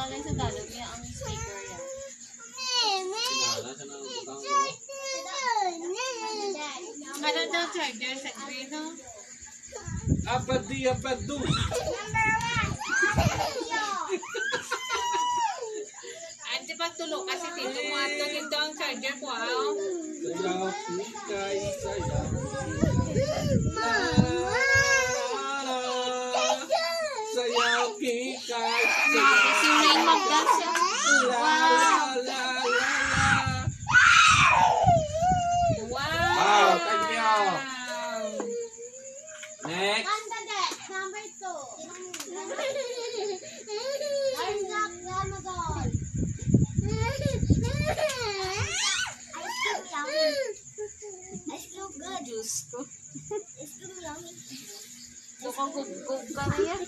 talay sa dalog niya ang speaker yan. Ano daw charger sa green, no? Abadi, abadu. Ante pagtulog kasi dito mo ato dito ang charger ko, ah. Sayaw kikay, sayaw. Sayaw kikay, sayaw. Si Rain mag-dance siya. Wow! Wow, thank you. Next. Number 2. Hands up, Ramadan. Ice cream good. Diyos ko. Ice cream yummy. Bukang gug-gug ka na yan.